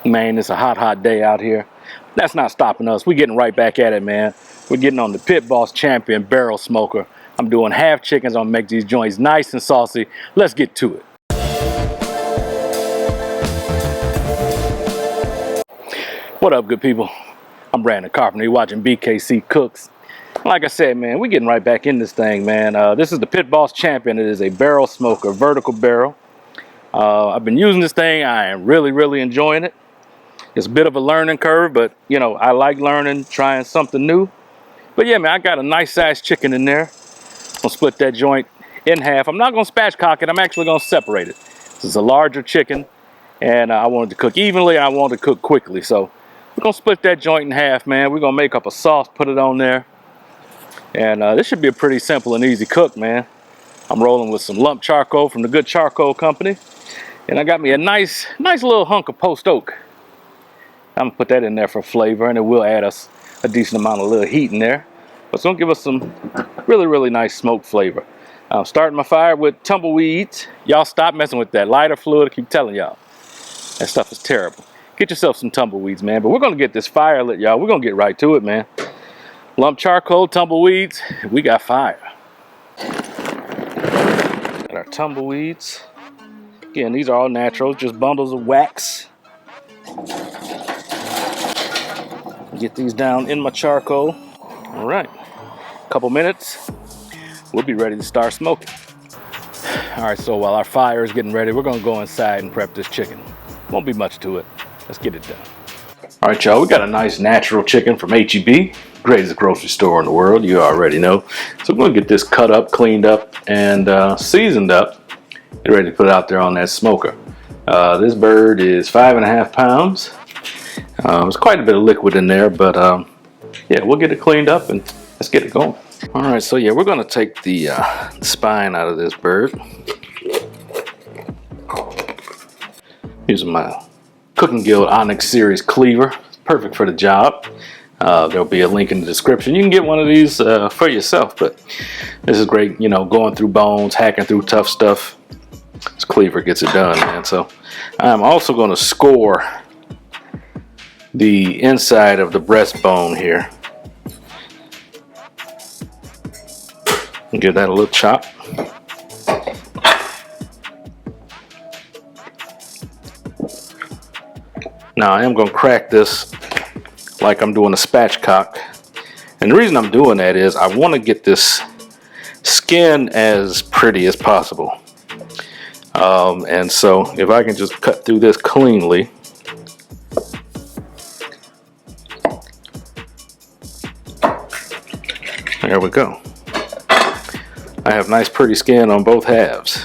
Man, it's a hot day out here. That's not stopping us. We're getting right back at it, man. We're getting on the Pit Boss Champion barrel smoker. I'm doing half chickens. I'm gonna make these joints nice and saucy. Let's get to it. What up, good people? I'm Brandon Carpenter. You're watching BKC Cooks. Like I said, man, we're getting right back in this thing, man. This is the Pit Boss Champion. It is a barrel smoker, vertical barrel. I've been using this thing. I am really enjoying it. It's a bit of a learning curve, but you know, I like learning, trying something new. But yeah, man, I got a nice sized chicken in there. I'm gonna split that joint in half. I'm not gonna spatchcock it. I'm actually gonna separate it. This is a larger chicken, and I wanted to cook evenly. I wanted to cook quickly, so we're gonna split that joint in half, man. We're gonna make up a sauce, put it on there, and this should be a pretty simple and easy cook, man. I'm rolling with some lump charcoal from the Good Charcoal Company, and I got me a nice little hunk of post oak. I'm gonna put that in there for flavor, and it will add us a decent amount of little heat in there. But it's gonna give us some really nice smoke flavor. I'm starting my fire with tumbleweeds. Y'all stop messing with that lighter fluid. I keep telling y'all, that stuff is terrible. Get yourself some tumbleweeds, man. But we're gonna get this fire lit, y'all. We're gonna get right to it, man. Lump charcoal, tumbleweeds, we got fire. Got our tumbleweeds. Again, these are all natural, just bundles of wax. Get these down in my charcoal. All right, a couple minutes, we'll be ready to start smoking. All right, so while our fire is getting ready, we're gonna go inside and prep this chicken. Won't be much to it. Let's get it done. All right, y'all, we got a nice natural chicken from HEB, greatest grocery store in the world, you already know. So we're gonna get this cut up, cleaned up, and seasoned up. Get ready to put it out there on that smoker. This bird is 5.5 pounds. There's quite a bit of liquid in there, but yeah, we'll get it cleaned up and let's get it going. All right, so yeah, we're gonna take the spine out of this bird. Using my Cooking Guild Onyx Series cleaver, perfect for the job. There'll be a link in the description. You can get one of these for yourself, but this is great, you know, going through bones, hacking through tough stuff. This cleaver gets it done, man. So I'm also gonna score the inside of the breastbone here and give that a little chop. Now I am going to crack this like I'm doing a spatchcock, and the reason I'm doing that is I want to get this skin as pretty as possible, and so if I can just cut through this cleanly. There we go. I have nice pretty skin on both halves.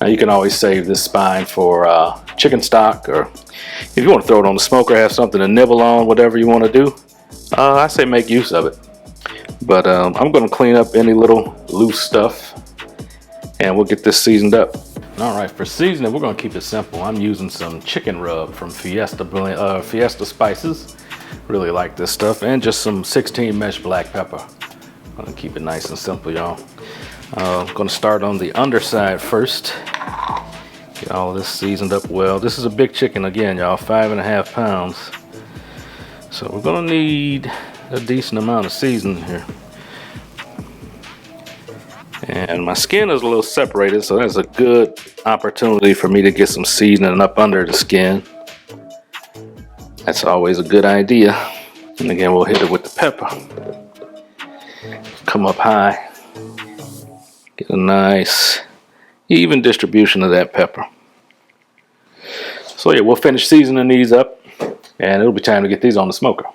Now you can always save this spine for chicken stock, or if you want to throw it on the smoker, have something to nibble on, whatever you want to do. I say make use of it. But I'm going to clean up any little loose stuff, and we'll get this seasoned up. All right, for seasoning, we're going to keep it simple. I'm using some chicken rub from Fiesta Spices. Really like this stuff, and just some 16 mesh black pepper. I'm gonna keep it nice and simple, y'all. I'm gonna start on the underside first. Get all this seasoned up well. This is a big chicken again, y'all, 5.5 pounds. So we're gonna need a decent amount of seasoning here. And my skin is a little separated, so that's a good opportunity for me to get some seasoning up under the skin. That's always a good idea. And again, we'll hit it with the pepper. Come up high. Get a nice, even distribution of that pepper. So yeah, we'll finish seasoning these up, and it'll be time to get these on the smoker.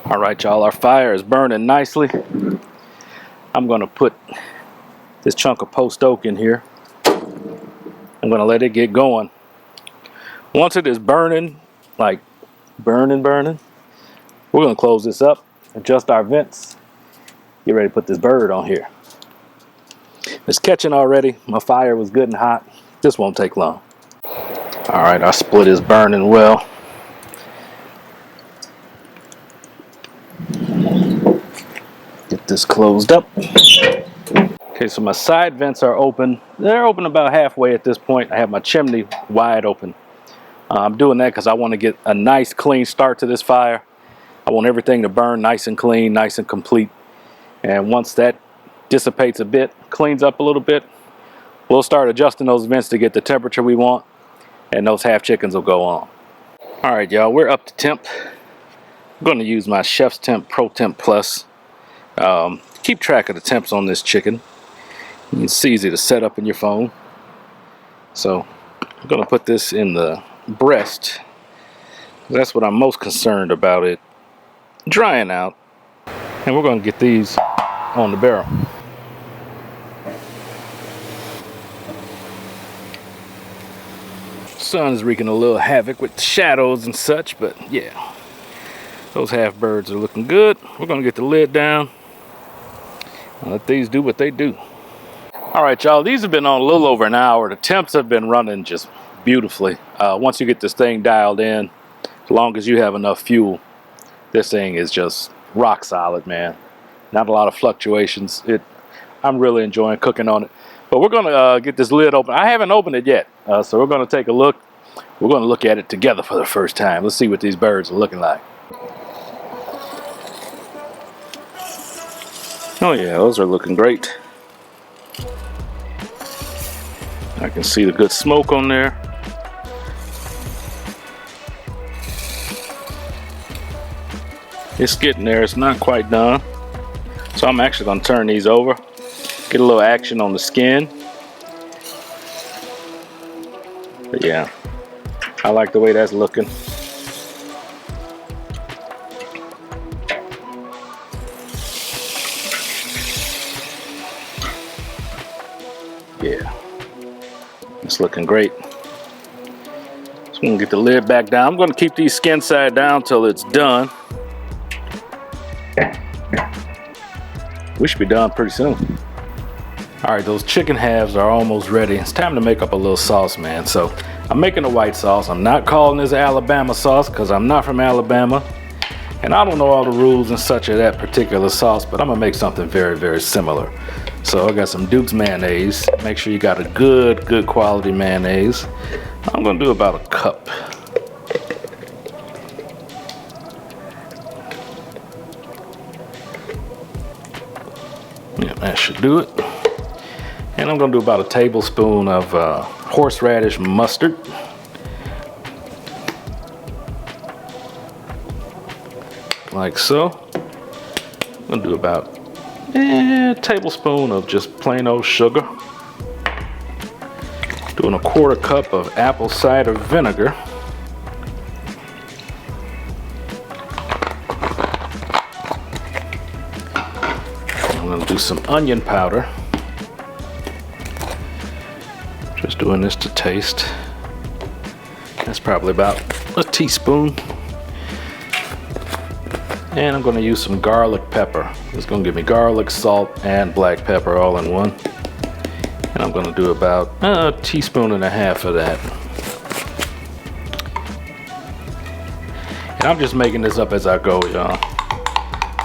All right, y'all, our fire is burning nicely. I'm gonna put this chunk of post oak in here. I'm gonna let it get going. Once it is burning, like burning, we're gonna close this up, adjust our vents, get ready to put this bird on here. It's catching already. My fire was good and hot. This won't take long. All right, our split is burning well. Get this closed up. Okay, so my side vents are open. They're open about halfway at this point. I have my chimney wide open. I'm doing that because I want to get a nice clean start to this fire. I want everything to burn nice and clean, nice and complete. And once that dissipates a bit, cleans up a little bit, we'll start adjusting those vents to get the temperature we want, and those half chickens will go on. All right, y'all, we're up to temp. I'm going to use my Chef's Temp Pro Temp Plus. Keep track of the temps on this chicken. It's easy to set up in your phone. So I'm going to put this in the breast. That's what I'm most concerned about, it drying out. And we're going to get these on the barrel. Sun is wreaking a little havoc with shadows and such, but yeah, those half birds are looking good. We're going to get the lid down and let these do what they do. All right, y'all, these have been on a little over an hour. The temps have been running just beautifully. Once you get this thing dialed in, as long as you have enough fuel, this thing is just rock solid, man. Not a lot of fluctuations. I'm really enjoying cooking on it. But we're gonna get this lid open. I haven't opened it yet, so we're gonna take a look. We're gonna look at it together for the first time. Let's see what these birds are looking like. Oh yeah, those are looking great. I can see the good smoke on there. It's getting there. It's not quite done. So I'm actually going to turn these over. Get a little action on the skin. But yeah, I like the way that's looking. Yeah, it's looking great. So I'm going to get the lid back down. I'm going to keep these skin side down till it's done. We should be done pretty soon. All right, those chicken halves are almost ready. It's time to make up a little sauce, man. So I'm making a white sauce. I'm not calling this Alabama sauce because I'm not from Alabama. And I don't know all the rules and such of that particular sauce, but I'm gonna make something very, very similar. So I got some Duke's mayonnaise. Make sure you got a good quality mayonnaise. I'm gonna do about a cup. Yeah, that should do it. And I'm gonna do about a tablespoon of horseradish mustard. Like so. I'm gonna do about a tablespoon of just plain old sugar. Doing a quarter cup of apple cider vinegar. I'm gonna do some onion powder. Just doing this to taste. That's probably about a teaspoon. And I'm gonna use some garlic pepper. It's gonna give me garlic, salt, and black pepper all in one. And I'm gonna do about a teaspoon and a half of that. And I'm just making this up as I go, y'all.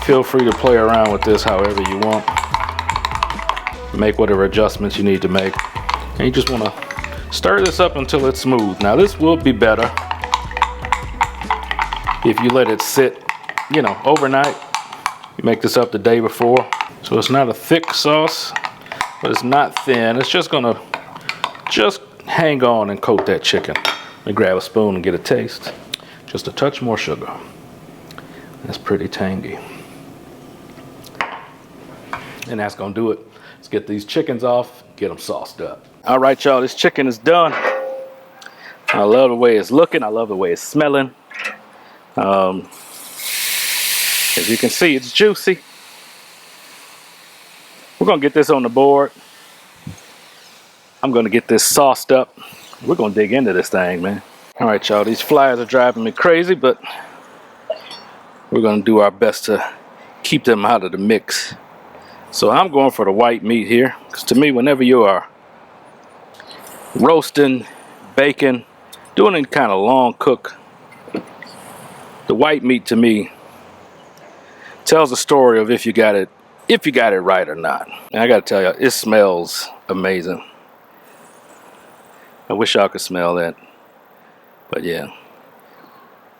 Feel free to play around with this however you want. Make whatever adjustments you need to make. And you just want to stir this up until it's smooth. Now this will be better if you let it sit, you know, overnight. You make this up the day before. So it's not a thick sauce, but it's not thin. It's just gonna hang on and coat that chicken. Let me grab a spoon and get a taste. Just a touch more sugar. That's pretty tangy. And that's gonna do it. Let's get these chickens off, get them sauced up. All right, y'all, this chicken is done. I love the way it's looking. I love the way it's smelling. As you can see, it's juicy. We're gonna get this on the board. I'm gonna get this sauced up. We're gonna dig into this thing, man. All right, y'all, these flies are driving me crazy, but we're gonna do our best to keep them out of the mix. So I'm going for the white meat here, because to me, whenever you are roasting, baking, doing any kind of long cook, the white meat to me tells a story of if you got it if you got it right or not. And I gotta tell you, it smells amazing. I wish y'all could smell that. But yeah,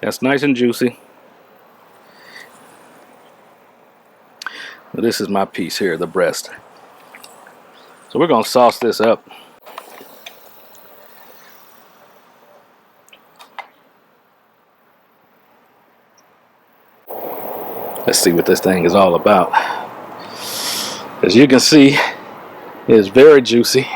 that's nice and juicy. But this is my piece here, the breast. So we're gonna sauce this up. Let's see what this thing is all about. As you can see, it's very juicy.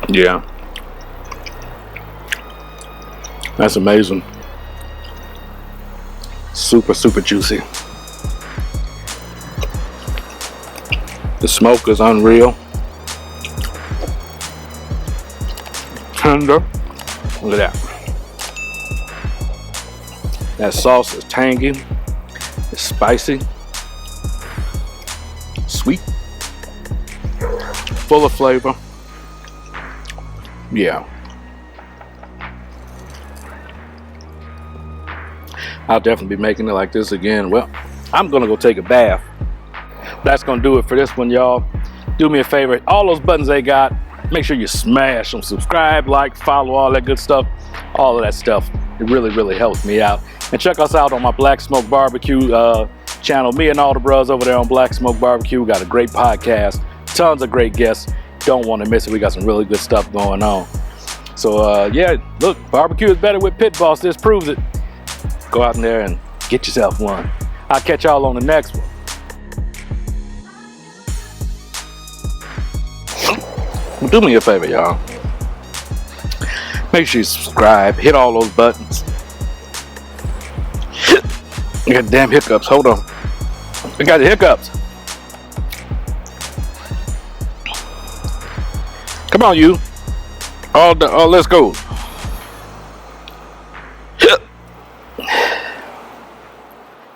Yeah. That's amazing. Super, super juicy. The smoke is unreal. Tender. Look at that. That sauce is tangy. It's spicy. Sweet. Full of flavor. Yeah. I'll definitely be making it like this again. Well, I'm gonna go take a bath. That's gonna do it for this one, y'all. Do me a favor, all those buttons they got, make sure you smash them. Subscribe, like, follow, all that good stuff. All of that stuff. It really, really helps me out. And check us out on my Black Smoke Barbecue channel. Me and all the bros over there on Black Smoke Barbecue. We got a great podcast. Tons of great guests. Don't want to miss it. We got some really good stuff going on. So yeah, look, barbecue is better with Pit Boss. This proves it. Go out in there and get yourself one. I'll catch y'all on the next one. Well, do me a favor, y'all. Make sure you subscribe. Hit all those buttons. I got damn hiccups. Hold on. I got the hiccups. Come on, you. Oh, let's go.